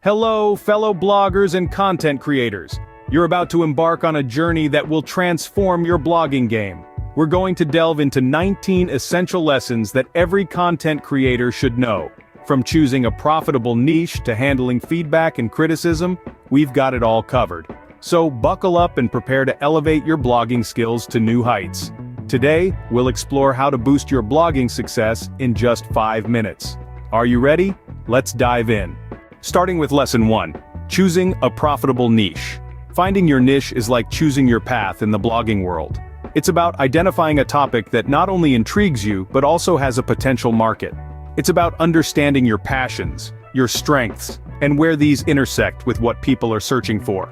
Hello, fellow bloggers and content creators. You're about to embark on a journey that will transform your blogging game. We're going to delve into 19 essential lessons that every content creator should know. From choosing a profitable niche to handling feedback and criticism, we've got it all covered. So buckle up and prepare to elevate your blogging skills to new heights. Today, we'll explore how to boost your blogging success in just 5 minutes. Are you ready? Let's dive in. Starting with Lesson 1. Choosing a profitable niche. Finding your niche is like choosing your path in the blogging world. It's about identifying a topic that not only intrigues you, but also has a potential market. It's about understanding your passions, your strengths, and where these intersect with what people are searching for.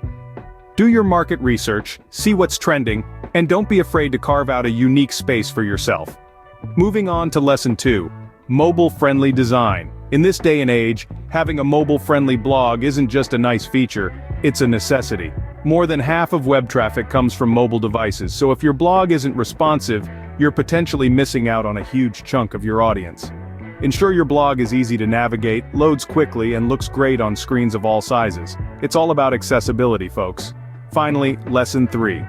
Do your market research, see what's trending, and don't be afraid to carve out a unique space for yourself. Moving on to Lesson 2. Mobile-friendly design. In this day and age, having a mobile-friendly blog isn't just a nice feature, it's a necessity. More than half of web traffic comes from mobile devices, so if your blog isn't responsive, you're potentially missing out on a huge chunk of your audience. Ensure your blog is easy to navigate, loads quickly, and looks great on screens of all sizes. It's all about accessibility, folks. Finally, Lesson 3.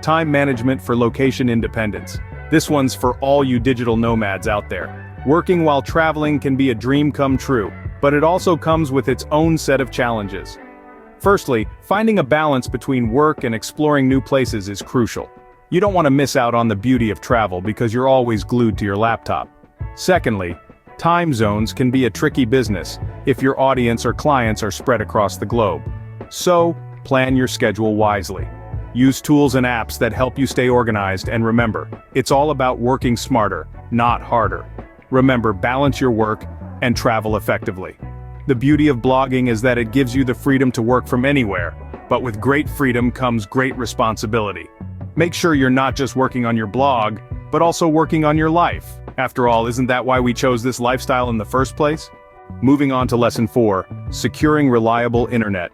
Time management for location independence. This one's for all you digital nomads out there. Working while traveling can be a dream come true, but it also comes with its own set of challenges. Firstly, finding a balance between work and exploring new places is crucial. You don't want to miss out on the beauty of travel because you're always glued to your laptop. Secondly, time zones can be a tricky business if your audience or clients are spread across the globe. So, plan your schedule wisely. Use tools and apps that help you stay organized, and remember, it's all about working smarter, not harder. Remember, balance your work and travel effectively. The beauty of blogging is that it gives you the freedom to work from anywhere, but with great freedom comes great responsibility. Make sure you're not just working on your blog, but also working on your life. After all, isn't that why we chose this lifestyle in the first place? Moving on to Lesson 4, securing reliable internet.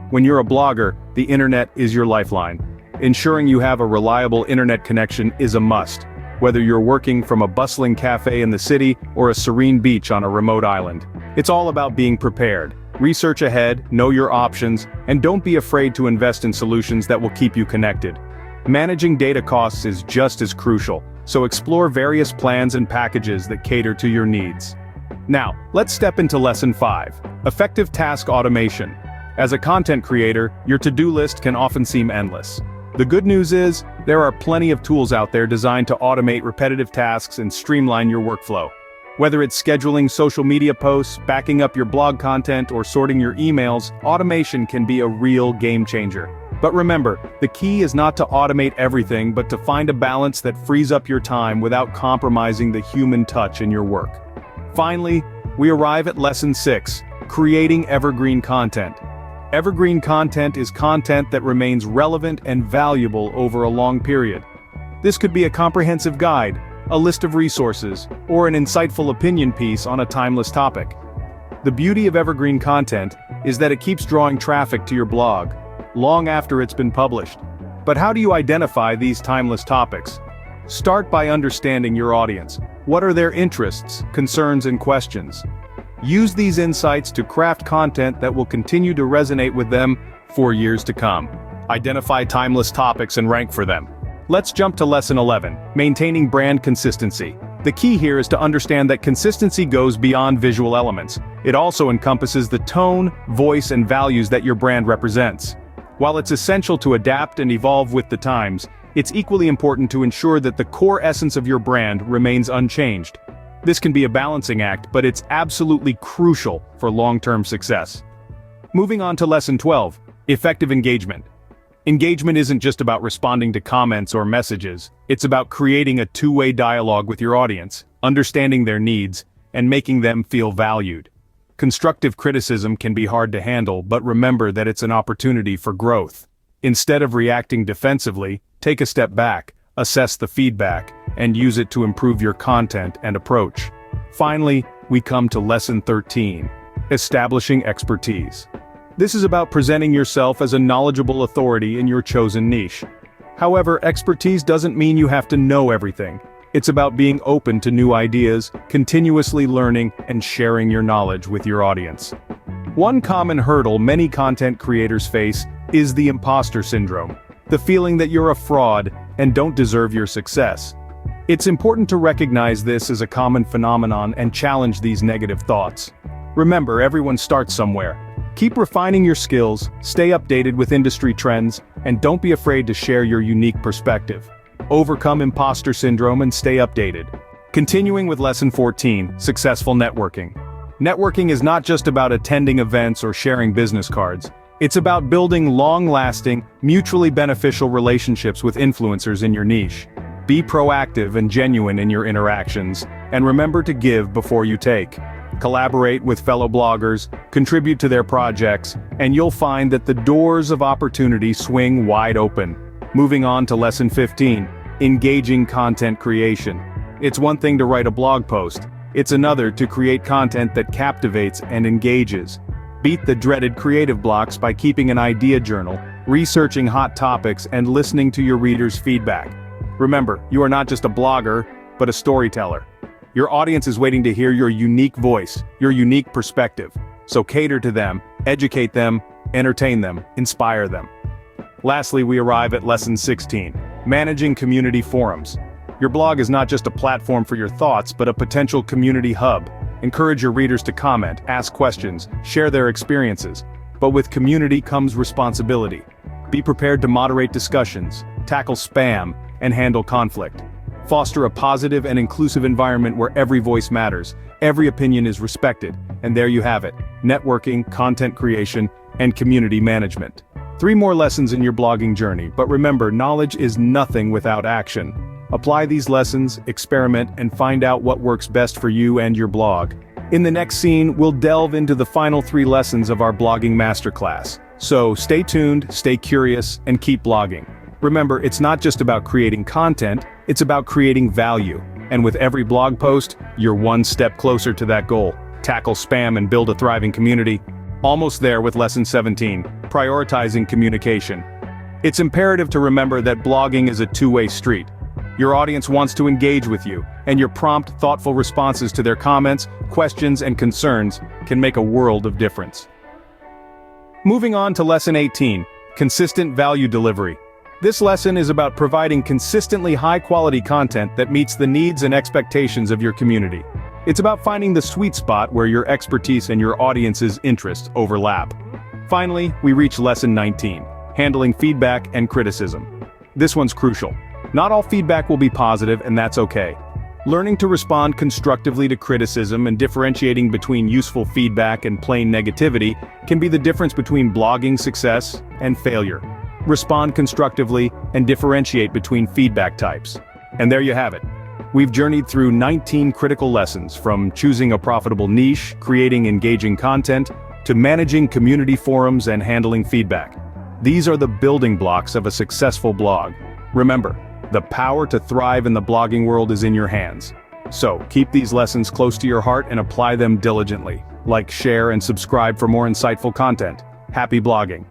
When you're a blogger, the internet is your lifeline. Ensuring you have a reliable internet connection is a must, whether you're working from a bustling cafe in the city or a serene beach on a remote island. It's all about being prepared. Research ahead, know your options, and don't be afraid to invest in solutions that will keep you connected. Managing data costs is just as crucial, so explore various plans and packages that cater to your needs. Now, let's step into Lesson 5, effective task automation. As a content creator, your to-do list can often seem endless. The good news is, there are plenty of tools out there designed to automate repetitive tasks and streamline your workflow. Whether it's scheduling social media posts, backing up your blog content, or sorting your emails, automation can be a real game changer. But remember, the key is not to automate everything, but to find a balance that frees up your time without compromising the human touch in your work. Finally, we arrive at Lesson 6, creating evergreen content. Evergreen content is content that remains relevant and valuable over a long period. This could be a comprehensive guide, a list of resources, or an insightful opinion piece on a timeless topic. The beauty of evergreen content is that it keeps drawing traffic to your blog, long after it's been published. But how do you identify these timeless topics? Start by understanding your audience. What are their interests, concerns, and questions? Use these insights to craft content that will continue to resonate with them for years to come. Identify timeless topics and rank for them. Let's jump to Lesson 11, maintaining brand consistency. The key here is to understand that consistency goes beyond visual elements. It also encompasses the tone, voice, and values that your brand represents. While it's essential to adapt and evolve with the times, it's equally important to ensure that the core essence of your brand remains unchanged. This can be a balancing act, but it's absolutely crucial for long-term success. Moving on to Lesson 12, effective engagement. Engagement isn't just about responding to comments or messages, it's about creating a two-way dialogue with your audience, understanding their needs, and making them feel valued. Constructive criticism can be hard to handle, but remember that it's an opportunity for growth. Instead of reacting defensively, take a step back, assess the feedback, and use it to improve your content and approach. Finally, we come to Lesson 13, establishing expertise. This is about presenting yourself as a knowledgeable authority in your chosen niche. However, expertise doesn't mean you have to know everything. It's about being open to new ideas, continuously learning, and sharing your knowledge with your audience. One common hurdle many content creators face is the imposter syndrome, the feeling that you're a fraud and don't deserve your success. It's important to recognize this as a common phenomenon and challenge these negative thoughts. Remember, everyone starts somewhere. Keep refining your skills, stay updated with industry trends, and don't be afraid to share your unique perspective. Overcome imposter syndrome and stay updated. Continuing with Lesson 14, Successful Networking. Networking is not just about attending events or sharing business cards. It's about building long-lasting, mutually beneficial relationships with influencers in your niche. Be proactive and genuine in your interactions, and remember to give before you take. Collaborate with fellow bloggers, contribute to their projects, and you'll find that the doors of opportunity swing wide open. Moving on to Lesson 15, Engaging Content Creation. It's one thing to write a blog post. It's another to create content that captivates and engages. Beat the dreaded creative blocks by keeping an idea journal, researching hot topics, and listening to your readers' feedback. Remember, you are not just a blogger, but a storyteller. Your audience is waiting to hear your unique voice, your unique perspective. So cater to them, educate them, entertain them, inspire them. Lastly, we arrive at Lesson 16, Managing Community Forums. Your blog is not just a platform for your thoughts, but a potential community hub. Encourage your readers to comment, ask questions, share their experiences. But with community comes responsibility. Be prepared to moderate discussions, tackle spam, and handle conflict. Foster a positive and inclusive environment where every voice matters, every opinion is respected, and there you have it, networking, content creation, and community management. 3 more lessons in your blogging journey, but remember, knowledge is nothing without action. Apply these lessons, experiment, and find out what works best for you and your blog. In the next scene, we'll delve into the final 3 lessons of our blogging masterclass. So stay tuned, stay curious, and keep blogging. Remember, it's not just about creating content, it's about creating value. And with every blog post, you're one step closer to that goal. Tackle spam and build a thriving community. Almost there with Lesson 17, Prioritizing Communication. It's imperative to remember that blogging is a two-way street. Your audience wants to engage with you, and your prompt, thoughtful responses to their comments, questions, and concerns can make a world of difference. Moving on to Lesson 18, Consistent Value Delivery. This lesson is about providing consistently high-quality content that meets the needs and expectations of your community. It's about finding the sweet spot where your expertise and your audience's interests overlap. Finally, we reach Lesson 19, Handling Feedback and Criticism. This one's crucial. Not all feedback will be positive, and that's okay. Learning to respond constructively to criticism and differentiating between useful feedback and plain negativity can be the difference between blogging success and failure. Respond constructively and differentiate between feedback types. And there you have it. We've journeyed through 19 critical lessons, from choosing a profitable niche, creating engaging content, to managing community forums and handling feedback. These are the building blocks of a successful blog. Remember, the power to thrive in the blogging world is in your hands. So, keep these lessons close to your heart and apply them diligently. Like, share, and subscribe for more insightful content. Happy blogging!